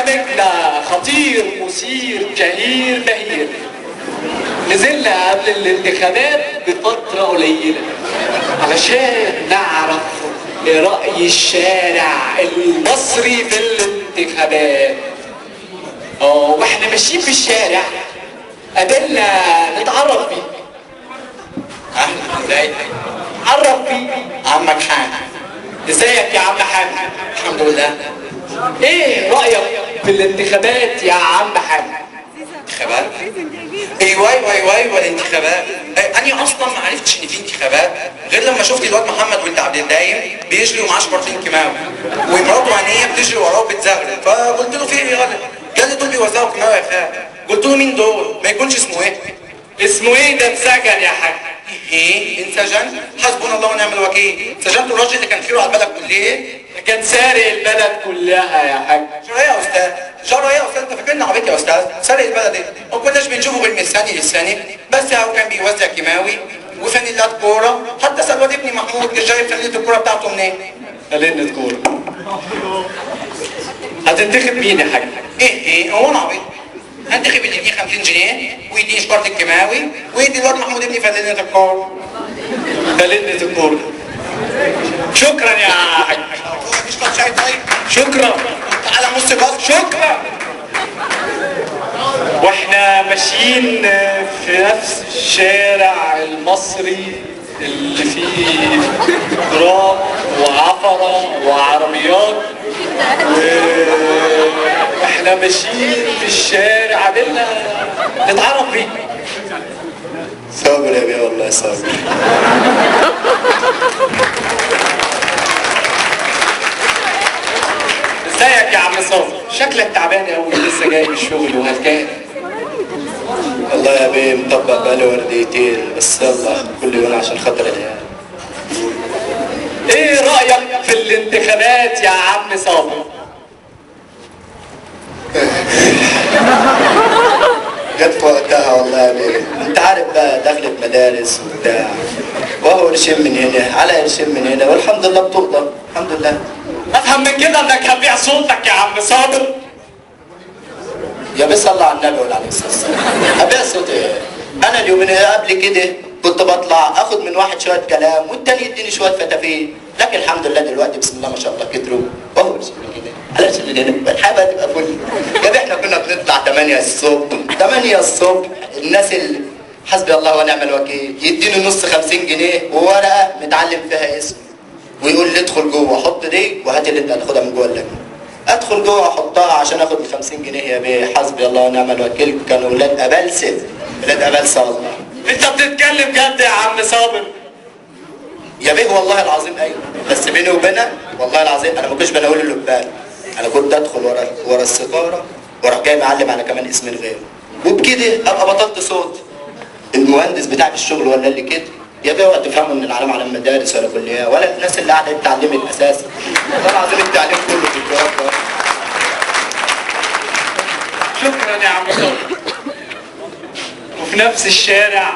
برنامجنا خطير مثير شهير بهير. نزلنا قبل الانتخابات بفترة قليلة علشان نعرف رأي الشارع المصري في الانتخابات. واحنا ماشيين في الشارع قابلنا نتعرف بيه. اهلا، ازيك؟ عرف بيه. عمك حامد. ازيك يا عم حامد؟ الحمد لله. ايه رأيك في الانتخابات يا عم حامد؟ انتخابات؟ ايوه الانتخابات. انا اصلا ما عرفتش ان في انتخابات غير لما شفت الواد محمد ولد عبد الدايم بيجري ومعاه شبرتين كيماوي ومراته عينيه بتجري وراه وبتزغرد، فقلت له في ايه يا ولد؟ قال لي دول بيوزعوا كيماوي يا خال. قلت له مين دول؟ ما يكونش اسمه ايه؟ اسمه ايه ده؟ انسجن يا حاج. ايه انسجن؟ حسبنا الله ونعم الوكيل. سجنت الراجل اللي كان خيره على البلد كلها، كان سارق البلد كلها يا حاج. جرى ايه يا استاذ؟ جرى ايه يا استاذ؟ انت فاكرنا عبيط يا استاذ؟ سارق البلد ايه؟ ما كناش بنشوفه غير من الثاني للثاني، بس هو كان بيوزع كيماوي وفانيلات كوره. حتى سال واد ابني محمود كان جايب فانيله الكوره بتاعته منين؟ فانيلة كوره. هتنتخب مين يا حاج؟ ايه هو انا عبيط؟ هنتخب اللي يديه 50 جنيه ويديني شكاره الكيماوي ويدي الواد محمود ابني فانيله الكوره. فانيلة الكوره. شكرا يا حاج. تشرب شاي طيب؟ شكرا. تعالى نص باص. شكرا. واحنا ماشيين في نفس الشارع المصري اللي فيه تراب وعفرة وعربيات، واحنا ماشيين في الشارع قابلنا نتعرف بيه. صابر يا بيه، والله صابر. ازيك يا عم صابر؟ شكلك تعبان قوي، لسه جاي من الشغل وهلكان. والله يا بيه مطبق بقالي ورديتين، بس يلا كل يوم عشان خاطر العيال. ايه رأيك في الانتخابات يا عم صابر؟ جت في وقتها والله يا بيه. انت عارف بقى دخلت مدارس وبتاع، وهو قرشين من هنا على قرشين من هنا، والحمد لله بتقدر الحمد لله. افهم من كده انك هتبيع صوتك يا عم صابر. يا بيه صلى على النبي ولا عليه الصلاه والسلام. ابيع صوت ايه؟ انا اليومين قبل كده كنت بطلع اخد من واحد شويه كلام والتاني يديني شويه فتافيت، لكن الحمد لله دلوقتي بسم الله ما شاء الله كتروا وهو قرشين من هنا على قرشين من هنا، والحياه بقى تبقى فل. يا بيه احنا كنا بنطلع 8 الصبح 8 الصبح، الناس اللي حسبي الله ونعم الوكيل يديني نص 50 جنيه وورقه متعلم فيها اسم ويقول لي ادخل جوه حط دي وهات اللي انت هتاخدها من جوه اللجنه. ادخل جوه احطها عشان اخد ال 50 جنيه يا بيه. حسبي الله ونعم الوكيل، كانوا ولاد ابلسه، ولاد ابلسه والله. انت بتتكلم جد يا عم صابر؟ يا بيه والله العظيم ايوه، بس بيني وبينك والله العظيم انا ما كنتش بناول اللبان، انا كنت ادخل ورا الستاره واروح جاي معلم على كمان اسمين غيره، وبكده ابقى بطلت صوت. المهندس بتاع الشغل ولا اللي كده يا بيه وقت تفهموا ان العالم على المدارس ولا كليه ولا الناس اللي قاعده اتعلمت اساسا. والله العظيم التعليم كله في التراب. شكرا يا عم صابر. وفي نفس الشارع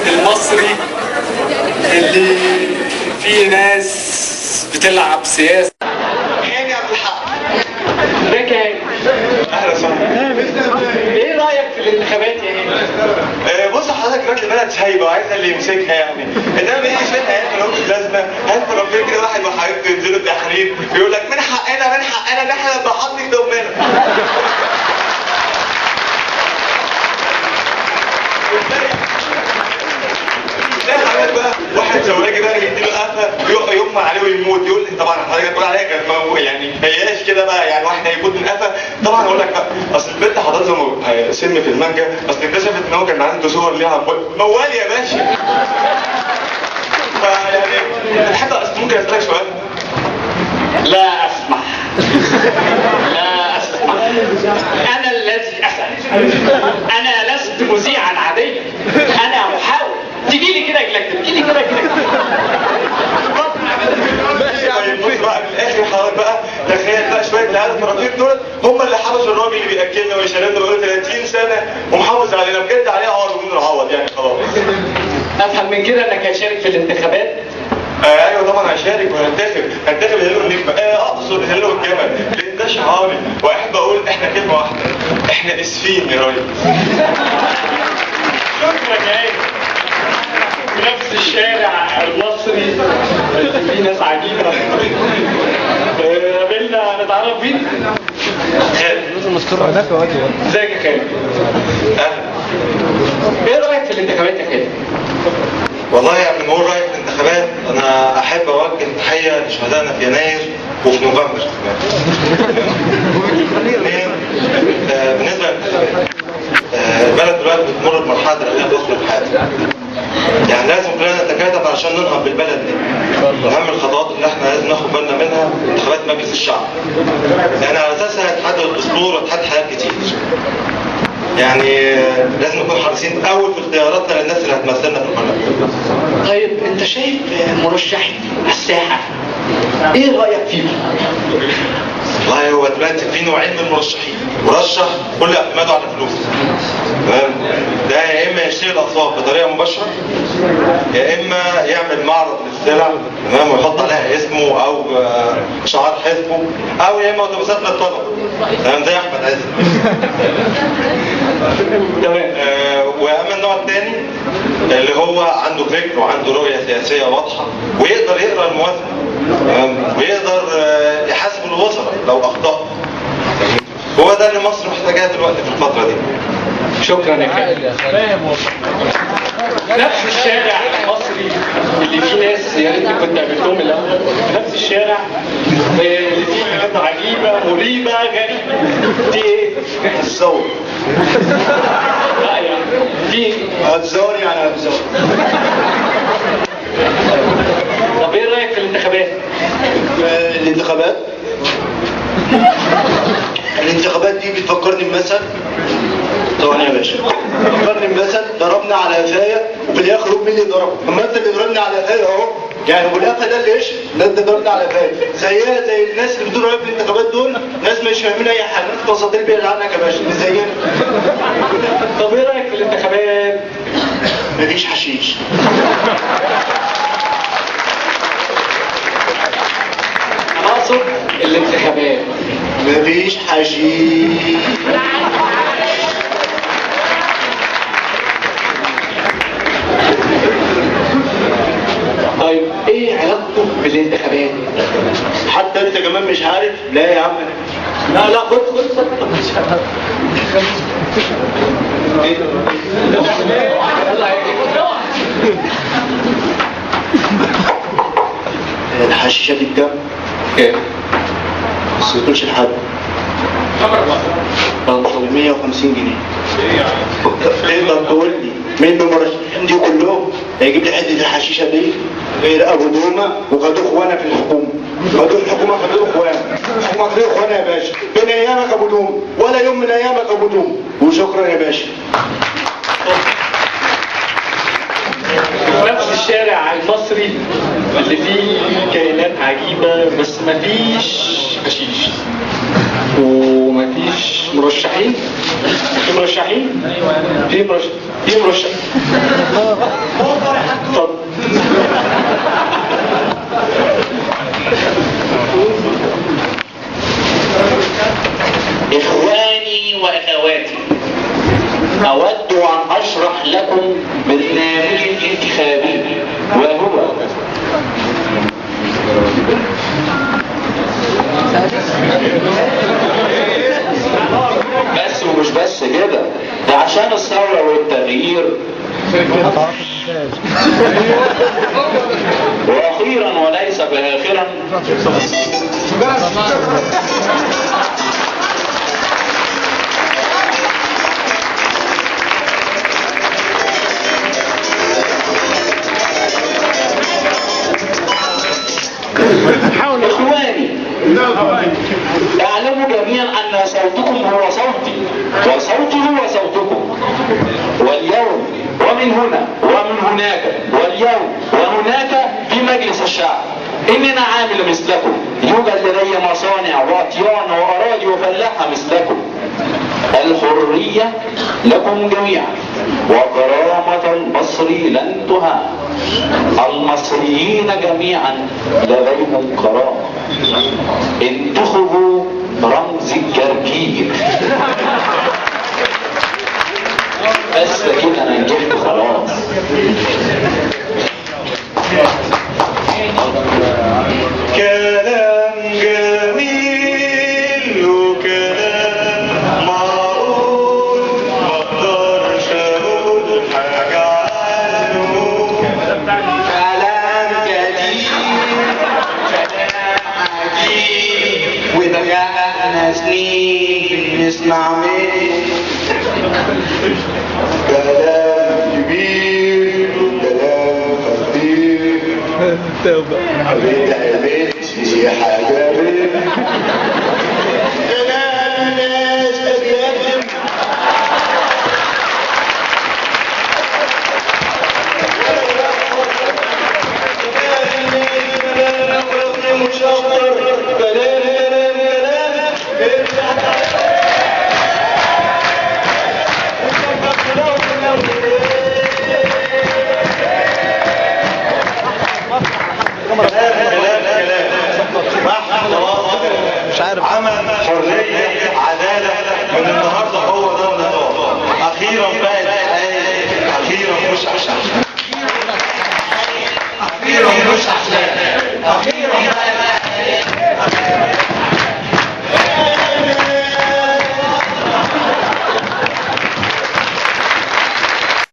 المصري اللي فيه ناس بتلعب سياسة. هاني يا ابو الحق. ازيك يا هاني؟ اهلا وسهلا. ايه رأيك في الانتخابات يا هاني؟ بص حضرتك دلوقتي البلد سايبه وعايزه اللي يمسكها يعني، انما بيجي شويه عيال مالهمش لازمه، عيال مربيه كده واحد وحبيبته ينزلوا التحرير يقول لك من حقنا ان احنا نبقى حاطين دمنا. تلاقي حضرتك بقى واحد زواجي بقى يديله قفا يغمى عليه ويموت، يقول لي طبعا حضرتك تقول عليها كانت يعني هياش كده بقى، يعني واحد هيموت من قفا. طبعا اقول لك بقى اصل البنت حضرتك لما سم في المانجا اصل اكتشفت ان هو كان عنده صور ليها موال يا باشا. فيعني حتى اصل ممكن اسالك سؤال؟ لا اسمح. لا اسمح. انا الذي اسال. انا لست مذيعا عاديا، انا محاور. تجي لي كده اجلك، تجي لي كده اجلك. طيب بص بقى في الاخر حضرتك بقى تخيل بقى شويه العيال الطراطير دول هم اللي حبسوا الراجل اللي بياكلنا ويشربنا بقاله 30 سنه ومحافظ علينا بجد عليه عوض ومين العوض يعني خلاص. افهم من كده انك هتشارك في الانتخابات؟ ايوه طبعا هشارك وهنتخب هلو النجمه، اقصد هلو الجمل لان ده شعاري. احنا اسفين يا ريس. شكرا يا عيني. في نفس الشارع المصري في ناس عجيبة. قابلنا نتعرف بيه. ازيك يا خالد؟ ايه رأيك في الانتخابات يا خالد؟ والله قبل ما اقول رايي في الانتخابات انا احب اوجه تحيه لشهدائنا في يناير وفي نوفمبر كمان. بالنسبه للانتخابات البلد دلوقتي بتمر بمرحله دراسيه ضخمه في حياتها. يعني لازم كلنا نتكاتف عشان ننهض بالبلد دي. اهم الخطوات اللي احنا لازم ناخد بالنا منها انتخابات مجلس الشعب. يعني على اساسها هيتحدد الدستور وهيتحدد حاجات كتير. يعني لازم نكون حريصين اول في اختياراتنا للناس اللي هتمثلنا في البرلمان. طيب انت شايف مرشحين على الساحة، ايه رأيك فيهم؟ والله هو دلوقتي في نوعين من المرشحين، مرشح كل اعتماده على الفلوس. تمام؟ ده يا اما يشتري الاصوات بطريقه مباشره يا اما يعمل معرض للسلع، تمام، ويحط عليها اسمه او شعار حزبه، او يا اما اتوبيسات للطلب، تمام، زي احمد عز. تمام. واما النوع الثاني اللي هو عنده فكر وعنده رؤيه سياسيه واضحه ويقدر يقرا الموازنه، ويقدر يحاسب الوزراء لو اخطأ. هو ده اللي مصر محتاجاه دلوقتي في الفتره دي. شكرا يا خالد. نفس الشارع المصري اللي فيه ناس يا ريتني كنت قابلتهم الاول، نفس الشارع اللي فيه حاجات عجيبه مريبه غريبه. دي ايه؟ الزور. لا يعني في هتزور يعني هتزور. طب ايه رايك في الانتخابات؟ الانتخابات دي بتفكرني بمثل. طبعا يا باشا فكرني بمثل ضربنا على قفايا وفي الاخر مين اللي ضربه؟ المثل اللي ضربنا على قفايا اهو، يعني ابو القفا ده اللي ايش؟ ده اللي ضربنا على قفايا. زيها زي الناس اللي بتدور في الانتخابات دول، ناس مش فاهمين اي حاجه، ناس بساطين بيقل عنك يا باشا، زينا. طب ايه رايك في الانتخابات؟ مفيش حشيش. انا اقصد الانتخابات مفيش حشيش. طيب ايه علاقته بالانتخابات؟ حتى انت كمان مش عارف؟ لا يا عم. لا خد الحشيشه دي بكام؟ ايه؟ بس ما تقولش لحد. 150 جنيه. تقدر تقول لي مين من المرشحين دي كلهم هيجيب لي عده الحشيشه دي غير ابو دومه وخدوه اخوانا في الحكومه. خدوه الحكومه خدوه اخوانا. الحكومه خدوه اخوانا يا باشا. من ايامك ابو دومه ولا يوم من ايامك ابو دومه. وشكرا يا باشا. نفس الشارع المصري اللي فيه كائنات عجيبة بس مفيش حشيش ومفيش مرشحين. في مرشحين؟ في مرشح. طب إخواني وأخواتي، أود أن أشرح لكم برنامج انتخابي وهو بس ومش بس كده، ده عشان الثورة والتغيير. وأخيرا وليس بآخرا إخواني، اعلموا جميعا أن صوتكم هو صوتي وصوتي هو صوتكم. واليوم ومن هنا ومن هناك واليوم وهناك في مجلس الشعب إننا عامل مثلكم. يوجد لدي مصانع وأطيان وأراضي وفلاحة مثلكم. الحرية لكم جميعا وكرامة المصري لن تهان. المصريين جميعا لديهم كرامة. انتخبوا رمز الجرجير. اسمع مني كلام كبير وكلام خفيف. بدأ بنتي